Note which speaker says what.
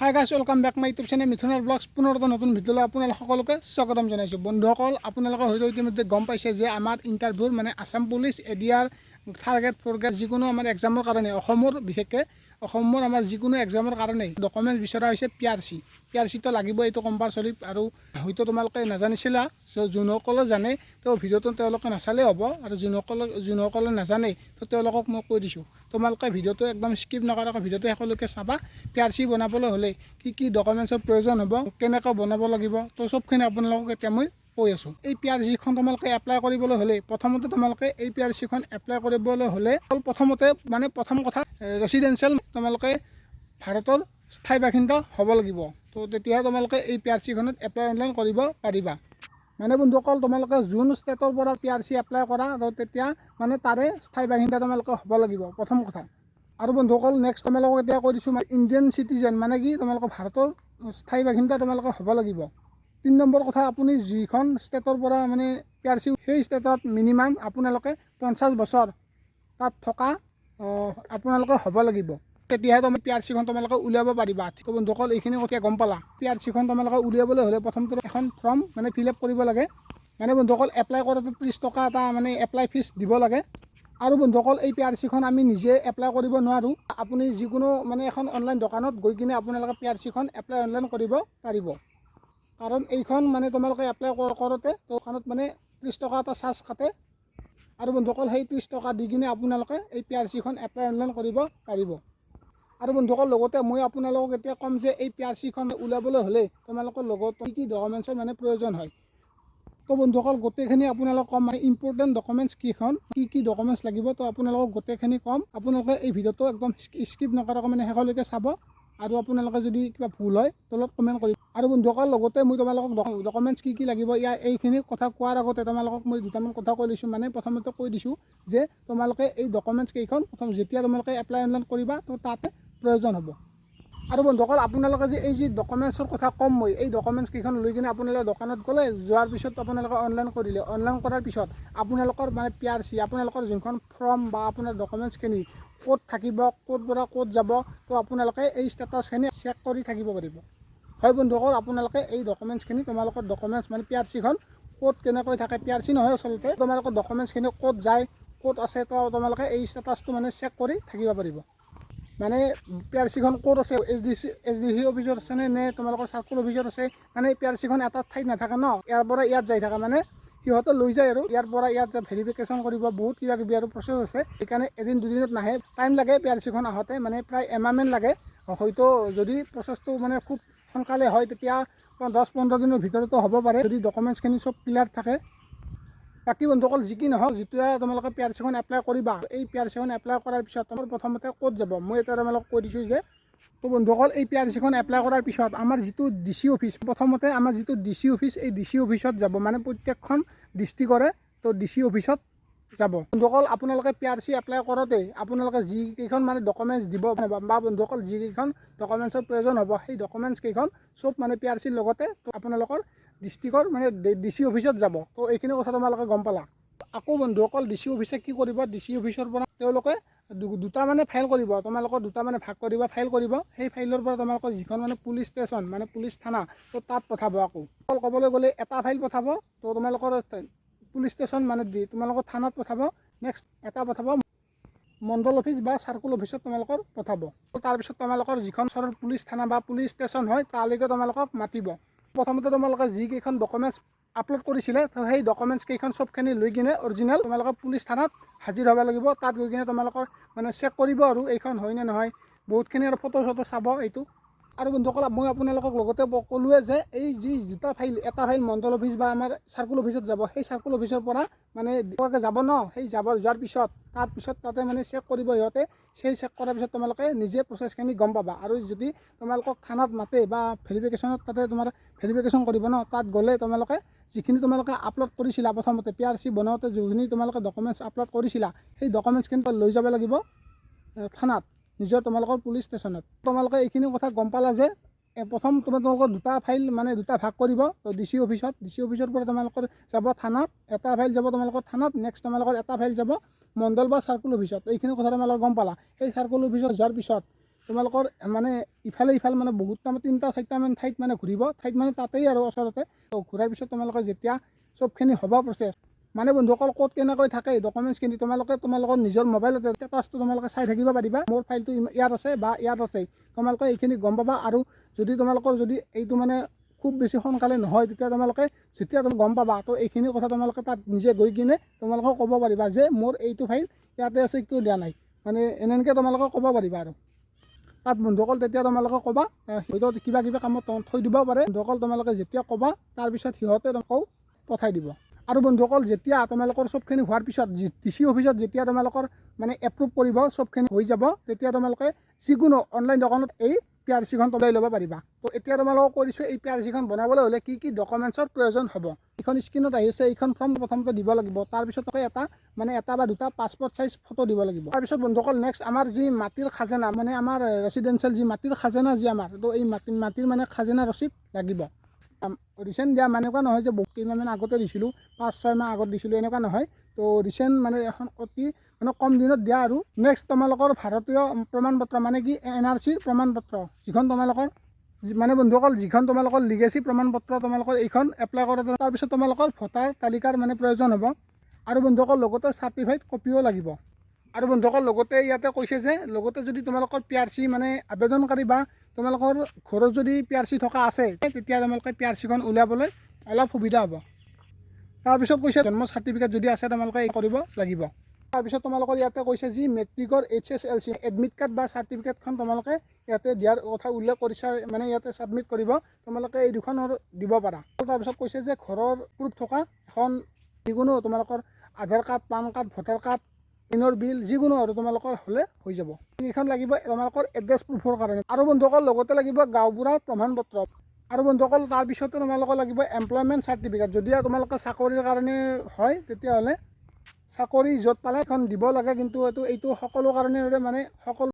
Speaker 1: High guys welcome back my YouTube channel মিথুনৰ vlogs. পুনৰ এটা নতুন ভিডিঅ'লৈ আপোনালোক সকলোকে স্বাগতম জনাইছোঁ। বন্ধুসকল, আপোনালোকে হয়তো ইতিমধ্যে গম পাইছে যে আমাৰ ইণ্টাৰভিউৰ মানে Assam police ADR third grade fourth grade যিকোনো আমাৰ এক্সামৰ কাৰণে অসমৰ বিশেষকৈ অসমৰ আমাৰ যিকোনো এক্সামৰ কাৰণে ডকুমেণ্টছ বিচৰা হৈছে পি আৰ চিটো লাগিব, এইটো কম্পালচৰি। আৰু হয়তো তোমালোকে নাজানিছিলা, যোনসকলে জানে তেওঁ ভিডিঅ'টো তেওঁলোকে নাচালেই হ'ব, আৰু যোনসকলে নাজানে তো তেওঁলোকক মই কৈ দিছোঁ, তোমালোকে ভিডিঅ'টো একদম স্কিপ নকৰাকৈ ভিডিঅ'টো শেষলৈকে চাবা। পি বনাবলৈ হ'লে কি ডকুমেণ্টছৰ প্ৰয়োজন হ'ব, কেনেকৈ বনাব লাগিব, তো চবখিনি আপোনালোকক এতিয়া মই কৈ আছোঁ। এই পি-আৰ-চিখন তোমালোকে এপ্লাই কৰিবলৈ হ'লে প্ৰথমতে তোমালোকে এই পি-আৰ-চিখন এপ্লাই কৰিবলৈ হ'লে প্ৰথম কথা ৰেচিডেঞ্চিয়েল তোমালোকে ভাৰতৰ স্থায়ী বাসিন্দা হ'ব লাগিব। তো তেতিয়াহে তোমালোকে এই পি-আৰ-চিখনত এপ্লাই অনলাইন কৰিব পাৰিবা। মানে বন্ধুসকল, তোমালোকে যোন ষ্টেটৰ পৰা পি-আৰ-চি এপ্লাই কৰা তো তেতিয়া মানে তাৰে স্থায়ী বাসিন্দা তোমালোকে হ'ব লাগিব, প্ৰথম কথা। আৰু বন্ধুসকল, নেক্সট তোমালোকক এতিয়া কৈ দিছোঁ ইণ্ডিয়ান চিটিজেন, মানে কি তোমালোকৰ ভাৰতৰ স্থায়ী বাসিন্দা তোমালোকে হ'ব লাগিব। 3 নম্বৰ কথা, আপুনি যিখন ষ্টেটৰ পৰা মানে পি-আৰ-চি সেই ষ্টেটত মিনিমাম আপোনালোকে 50 বছৰ তাত থকা আপোনালোকে হ'ব লাগিব, তেতিয়াহে তুমি পি-আৰ-চিখন তোমালোকে উলিয়াব পাৰিবা। ঠিক বন্ধুসকল, এইখিনি কথা গম পালা। পি-আৰ-চিখন তোমালোকে উলিয়াবলৈ হ'লে প্ৰথমতে এখন ফৰ্ম মানে ফিল আপ কৰিব লাগে। মানে বন্ধুসকল, এপ্লাই কৰোঁতে 30 টকা এটা মানে এপ্লাই ফিজ দিব লাগে। আৰু বন্ধুসকল, এই পি-আৰ-চিখন আমি নিজে এপ্লাই কৰিব নোৱাৰোঁ। আপুনি যিকোনো মানে এখন অনলাইন দোকানত গৈ কিনে আপোনালোকে পি-আৰ-চিখন এপ্লাই অনলাইন কৰিব পাৰিব। কাৰণ এইখন মানে তোমালোকে এপ্লাই কৰোঁতে দোকানত মানে 30 টকা এটা চাৰ্জ কাটে। আৰু বন্ধুসকল, সেই 30 টকা দি কিনে আপোনালোকে এই পি-আৰ-চিখন এপ্লাই অনলাইন কৰিব পাৰিব। আৰু বন্ধুসকল, লগতে মই আপোনালোকক এতিয়া ক'ম যে এই পি-আৰ-চিখন ওলাবলৈ হ'লে তোমালোকৰ লগত কি ডকুমেণ্টছৰ মানে প্ৰয়োজন হয়। তো বন্ধুসকল, গোটেইখিনি আপোনালোকক ক'ম, মানে ইম্পৰ্টেণ্ট ডকুমেণ্টছ কি ডকুমেণ্টছ লাগিব, তো আপোনালোকক গোটেইখিনি ক'ম। আপোনালোকে এই ভিডিঅ'টো একদম স্কিপ নকৰাকৈ মানে শেষলৈকে চাব। আৰু আপোনালোকে যদি কিবা ভুল হয় তলত কমেণ্ট কৰিব। আৰু বন্ধুসকল, লগতে মই তোমালোকক ডকুমেণ্টছ কি লাগিব এইখিনি কথা কোৱাৰ আগতে তোমালোকক মই দুটামান কথা কৈ দিছোঁ। মানে প্ৰথমতে কৈ দিছোঁ যে তোমালোকে এই ডকুমেণ্টছ কেইখন যেতিয়া তোমালোকে এপ্লাই অনলাইন কৰিবা তো তাতে প্ৰয়োজন হ'ব। আৰু বন্ধুসকল, আপোনালোকে যে এই যি ডকুমেণ্টছৰ কথা ক'ম মই, এই ডকুমেণ্টছ কেইখন লৈ কিনে আপোনালোকে দোকানত গ'লে, যোৱাৰ পিছত আপোনালোকে অনলাইন কৰিলে, অনলাইন কৰাৰ পিছত আপোনালোকৰ মানে পি-আৰ-চি আপোনালোকৰ যোনখন ফৰ্ম বা আপোনাৰ ডকুমেণ্টছখিনি ক'ত থাকিব, ক'ৰ পৰা ক'ত যাব, তো আপোনালোকে এই ষ্টেটাছখিনি চেক কৰি থাকিব পাৰিব। হয় বন্ধুসকল, আপোনালোকে এই ডকুমেণ্টছখিনি তোমালোকৰ ডকুমেণ্টছ মানে পি-আৰ-চিখন ক'ত কেনেকৈ থাকে, পি-আৰ-চি নহয় আচলতে, তোমালোকৰ ডকুমেণ্টছখিনি ক'ত যায়, ক'ত আছে, তো তোমালোকে এই ষ্টেটাছটো মানে চেক কৰি থাকিব পাৰিব। মানে পি-আৰ-চিখন ক'ত আছে, এছ ডি চি অফিচত আছেনে নে তোমালোকৰ চাৰ্কুল অফিচত আছে। মানে পি-আৰ-চিখন এটা ঠাইত নাথাকে ন, ইয়াৰ পৰা ইয়াত যাই থাকে, মানে সিহঁতে লৈ যায় আৰু ইয়াৰ পৰা ইয়াত ভেৰিফিকেশ্যন কৰিব, বহুত কিবা কিবি আৰু প্ৰচেছ আছে। সেইকাৰণে এদিন দুদিনত নাহে, টাইম লাগে পি-আৰ-চিখন আহোঁতে, মানে প্ৰায় এমাহমান লাগে। হয়তো যদি প্ৰচেছটো মানে খুব সোনকালে হয় তেতিয়া 10-15 দিনৰ ভিতৰতো হ'ব পাৰে, যদি ডকুমেণ্টছখিনি চব ক্লিয়াৰ থাকে। বাকী বন্ধুসকল, যি কি নহওক, যেতিয়া তোমালোকে পি-আৰ-চিখন এপ্লাই কৰিবা, এই পি-আৰ-চিখন এপ্লাই কৰাৰ পিছত তোমাৰ প্ৰথমতে ক'ত যাব মই এতিয়া তোমালোকক কৈ দিছোঁ যে, তো বন্ধুসকল, এই পি-আৰ-চিখন এপ্লাই কৰাৰ পিছত আমাৰ যিটো ডি-চি অফিচ, প্ৰথমতে আমাৰ যিটো ডি-চি অফিচ, এই ডি-চি অফিচত যাব। মানে প্ৰত্যেকখন ডিষ্ট্ৰিক্টৰে তো ডি-চি অফিচত যাব। বন্ধুসকল, আপোনালোকে পি-আৰ-চি এপ্লাই কৰোঁতে আপোনালোকে যিকেইখন মানে ডকুমেণ্টছ দিব বা বন্ধুসকল যিকেইখন ডকুমেণ্টছৰ প্ৰয়োজন হ'ব, সেই ডকুমেণ্টছ কেইখন চব মানে পি-আৰ-চিৰ লগতে তো আপোনালোকৰ ডিষ্ট্ৰিক্টৰ মানে ডি-চি অফিচত যাব। তো এইখিনি কথা তোমালোকে গম পালা। আকৌ বন্ধুসকল, ডি-চি অফিচে কি কৰিব, ডি-চি অফিচৰ পৰা তেওঁলোকে দুটা মানে ফাইল কৰিব, তোমালোকৰ দুটা মানে ভাগ কৰিব, ফাইল কৰিব। সেই ফাইলৰ পৰা তোমালোকৰ যিখন মানে পুলিচ ষ্টেচন মানে পুলিচ থানা, তো তাত পঠাব। আকৌ ক'বলৈ গ'লে এটা ফাইল পঠাব, তো তোমালোকৰ পুলিচ ষ্টেচন মানে তোমালোকৰ থানাত পঠাব। নেক্সট এটা পঠাব মণ্ডল অফিচ বা চাৰ্কুল অফিচত তোমালোকৰ পঠাব। তাৰপিছত তোমালোকৰ যিখন চহৰৰ পুলিচ থানা বা পুলিচ ষ্টেচন হয় তালৈকে তোমালোকক মাতিব। প্ৰথমতে তোমালোকে যিকেইখন ডকুমেণ্টছ আপলোড কৰিছিলে, তো সেই ডকুমেণ্টছ কেইখন চবখিনি লৈ কিনে অৰিজিনেল তোমালোকৰ পুলিচ থানাত হাজিৰ হ'ব লাগিব। তাত গৈ কিনে তোমালোকৰ মানে চেক কৰিব আৰু এইখন হয় নে নহয়, বহুতখিনি আৰু ফটো চটো চাব এইটো। আৰু বন্ধুসকল, মই আপোনালোকক লগতে ক'লোৱে যে এই যি দুটা ফাইল, এটা ফাইল মণ্ডল অফিচ বা আমাৰ চাৰ্কুল অফিচত যাব, সেই চাৰ্কুল অফিচৰ পৰা মানে যাব ন, সেই যোৱাৰ পিছত তাৰপিছত তাতে মানে চেক কৰিব সিহঁতে। সেই চেক কৰাৰ পিছত তোমালোকে নিজে প্ৰচেছখিনি গম পাবা। আৰু যদি তোমালোকক থানাত মাতে বা ভেৰিফিকেশ্যনত তাতে তোমাৰ ভেৰিফিকেশ্যন কৰিব ন, তাত গ'লে তোমালোকে যিখিনি তোমালোকে আপলোড কৰিছিলা প্ৰথমতে পি-আৰ-চি বনাওঁতে, যিখিনি তোমালোকে ডকুমেণ্টছ আপলোড কৰিছিলা, সেই ডকুমেণ্টছখিনি লৈ যাব লাগিব থানাত, তোমালোকৰ পুলিচ ষ্টেচনত। তোমালোকে এইখিনি কথা গম পালা যে প্ৰথম তোমালোকৰ দুটা ফাইল মানে দুটা ভাগ কৰিব, তো ডি-চি অফিচত, ডি-চি অফিচৰ পৰা তোমালোকৰ যাব থানাত, এটা ফাইল যাব তোমালোকৰ থানাত। নেক্সট তোমালোকৰ এটা ফাইল যাব মণ্ডল বা চাৰ্কুল অফিচত। এইখিনি কথা তোমালোকে গম পালা। সেই চাৰ্কুল অফিচত যোৱাৰ পিছত তোমালোকৰ মানে ইফালে মানে বহুত তিনিটা চাৰিটামান ঠাইত মানে ঘূৰিব, ঠাইত মানে তাতেই আৰু ওচৰতে। তো ঘূৰাৰ পিছত তোমালোকে যেতিয়া চবখিনি হ'ব প্ৰচেছ, মানে বন্ধুসকল ক'ত কেনেকৈ থাকে ডকুমেণ্টছখিনি তোমালোকৰ নিজৰ মোবাইলতে ষ্টেটাছটো তোমালোকে চাই থাকিব পাৰিবা। মোৰ ফাইলটো ইয়াত আছে বা ইয়াত আছে, তোমালোকে এইখিনি গম পাবা। আৰু যদি তোমালোকৰ যদি এইটো মানে খুব বেছি সোনকালে নহয়, তেতিয়া তোমালোকে যেতিয়া তুমি গম পাবা, তো এইখিনি কথা তোমালোকে তাত নিজে গৈ কিনে তোমালোকে ক'ব পাৰিবা যে মোৰ এইটো ফাইল ইয়াতে আছে, কিয় দিয়া নাই, মানে এনেকৈ তোমালোকে ক'ব পাৰিবা। আৰু তাত বন্ধুসকল তেতিয়া তোমালোকে ক'বা, হয়তো কিবা কামত থৈ দিব পাৰে। বন্ধুসকল তোমালোকে যেতিয়া ক'বা, তাৰপিছত সিহঁতে তোমাকো পঠাই দিব। আৰু বন্ধুসকল যেতিয়া তোমালোকৰ চবখিনি হোৱাৰ পিছত DC অফিচত যেতিয়া তোমালোকৰ মানে এপ্ৰুভ কৰিব, চবখিনি হৈ যাব, তেতিয়া তোমালোকে যিকোনো অনলাইন দোকানত এই PRC-খন ওলাই ল'ব পাৰিবা। তো এতিয়া তোমালোকক কৈ দিছোঁ এই PRC-খন বনাবলৈ হ'লে কি ডকুমেণ্টছৰ প্ৰয়োজন হ'ব। এইখন স্ক্ৰীণত আহিছে, এইখন ফৰ্ম প্ৰথমতে দিব লাগিব। তাৰপিছত এটা বা দুটা পাছপৰ্ট চাইজ ফটো দিব লাগিব। তাৰপিছত বন্ধুসকল নেক্সট আমাৰ যি মাটিৰ খাজানা, মানে আমাৰ ৰেচিডেঞ্চিয়েল যি মাটিৰ খাজানা যি আমাৰ, তো এই মাটিৰ মানে খাজানা ৰচিদ লাগিব। ৰিচেণ্ট দিয়া মানে এনেকুৱা নহয় যে বহুত কেইমাহমান আগতে দিছিলোঁ, 5-6 মাহ আগত দিছিলোঁ, এনেকুৱা নহয়। তো ৰিচেণ্ট মানে এখন অতি মানে কম দিনত দিয়া। আৰু নেক্সট তোমালোকৰ ভাৰতীয় প্ৰমাণপত্ৰ, মানে কি NRCৰ প্ৰমাণপত্ৰ, যিখন তোমালোকৰ মানে বন্ধুসকল যিখন তোমালোকৰ লিগেচি প্ৰমাণপত্ৰ তোমালোকৰ এইখন এপ্লাই কৰা। তাৰপিছত তোমালোকৰ ভোটাৰ তালিকাৰ মানে প্ৰয়োজন হ'ব। আৰু বন্ধুসকল লগতে চাৰ্টিফাইড কপিও লাগিব। আৰু বন্ধুসকল লগতে ইয়াতে কৈছে যে লগতে যদি তোমালোকৰ PRC মানে আবেদনকাৰী বা তোমালোকৰ ঘৰত যদি PRC থকা আছে, তেতিয়া তোমালোকে PRC-খন উলিয়াবলৈ অলপ সুবিধা হ'ব। তাৰপিছত কৈছে জন্ম চাৰ্টিফিকেট যদি আছে তোমালোকে কৰিব লাগিব। তাৰপিছত তোমালোকৰ ইয়াতে কৈছে যি মেট্ৰিকৰ HSLC এডমিট কাৰ্ড বা চাৰ্টিফিকেটখন তোমালোকে ইয়াতে দিয়াৰ কথা উল্লেখ কৰিছে, মানে ইয়াতে ছাবমিট কৰিব। তোমালোকে এই দুখনৰ দিব পাৰা। তাৰপিছত কৈছে যে ঘৰৰ প্ৰুফ থকা এখন যিকোনো তোমালোকৰ Aadhaar card, PAN card, voter card, ঋণৰ বিল যিকোনো আৰু তোমালোকৰ হ'লে হৈ যাব। এইখন লাগিব তোমালোকৰ এড্ৰেছ প্ৰুফৰ কাৰণে। আৰু বন্ধুসকল লগতে লাগিব গাঁওবুঢ়াৰ প্ৰমাণপত্ৰ। আৰু বন্ধুসকল তাৰপিছতে তোমালোকৰ লাগিব এমপ্লয়মেণ্ট চাৰ্টিফিকেট। যদি তোমালোকে চাকৰিৰ কাৰণে হয়, তেতিয়াহ'লে চাকৰি য'ত পালে এখন দিব লাগে। কিন্তু এইটো সকলো কাৰণে মানে সকলো